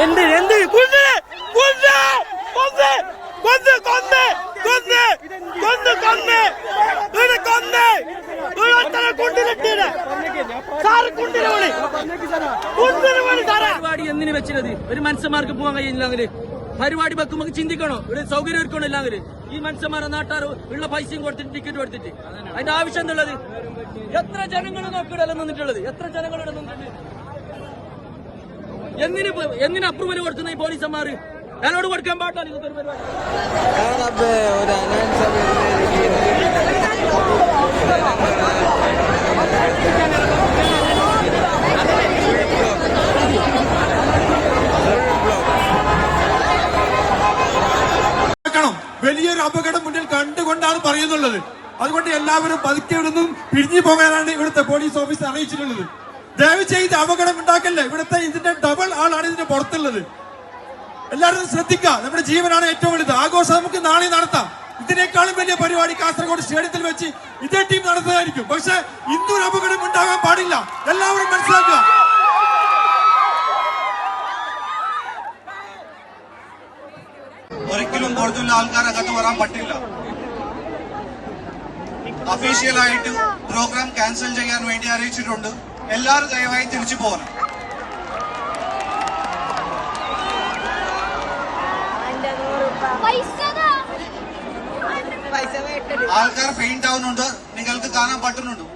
എന്ത് എന്ത് കൊന്ന് കൊന്ന് കൊന്ന് കൊന്ന് കൊന്ന് കൊന്ന് കൊന്ന് കൊന്ന് ഇവിടെ കൊന്ന് ഇവിടെ കൊണ്ടിരട്ടീര് സാറ് കൊണ്ടിരവളി കൊണ്ടിരവളി സാറാ. പരിപാടി എന്തിനു വെച്ചത്? ഒരു മനുഷ്യന്മാർക്ക് പോകാൻ കഴിയില്ലെങ്കിൽ പരിപാടി വെക്കുമ്പോൾ ചിന്തിക്കണോ? ഇവിടെ സൗകര്യം ഒരുക്കണോ? ഇല്ലെങ്കിൽ ഈ മനുഷ്യന്മാരെ നാട്ടാർ ഉള്ള പൈസയും കൊടുത്തിട്ട് ടിക്കറ്റ് കൊടുത്തിട്ട് അതിന്റെ ആവശ്യം എന്തുള്ളത്? എത്ര ജനങ്ങൾ നോക്കിയിടല്ല നിന്നിട്ടുള്ളത്? എത്ര ജനങ്ങളുടെ നിന്നിട്ടുണ്ട്? എന്തിന് അപ്രൂവൽ കൊടുക്കുന്ന ഈ പോലീസന്മാർ? എന്നോട് കൊടുക്കാൻ പാടില്ല. ഇതൊരു പരിപാടി വലിയൊരു അപകടം മുന്നിൽ കണ്ടുകൊണ്ടാണ് പറയുന്നുള്ളത്. അതുകൊണ്ട് എല്ലാവരും പതുക്കെ ഇവിടുന്നും പിരിഞ്ഞു പോകാനാണ് ഇവിടുത്തെ പോലീസ് ഓഫീസർ അറിയിച്ചിട്ടുള്ളത്. ദയവ് ചെയ്ത് അപകടം ഉണ്ടാക്കല്ലേ. ഇവിടുത്തെ ഇതിന്റെ ഡബിൾ ആളാണ് ഇതിന്റെ പുറത്തുള്ളത്. എല്ലാവരും ശ്രദ്ധിക്കുക. നമ്മുടെ ജീവനാണ് ഏറ്റവും വലുത്. ആഘോഷം നമുക്ക് നാളെ നടത്താം. ഇതിനേക്കാളും വലിയ പരിപാടി കാസർഗോഡ് സ്റ്റേഡിയത്തിൽ വെച്ച് ഇതേ ടീം നടത്തുന്നതായിരിക്കും. പക്ഷെ ഇന്നൊരു അപകടം ഉണ്ടാകാൻ പാടില്ല. എല്ലാവരും മനസ്സിലാക്കുക. ഒരിക്കലും പുറത്തുള്ള ആൾക്കാർ അകത്ത് വരാൻ പറ്റില്ല. ഒഫീഷ്യലായിട്ട് പ്രോഗ്രാം ക്യാൻസൽ ചെയ്യാൻ വേണ്ടി അറിയിച്ചിട്ടുണ്ട്. എല്ലാവരും ദയവായി തിരിച്ചു പോകണം. ആൾക്കാർ ഫെയിന്റ് ആവുന്നുണ്ട്. നിങ്ങൾക്ക് കാണാൻ പറ്റുന്നുണ്ടോ?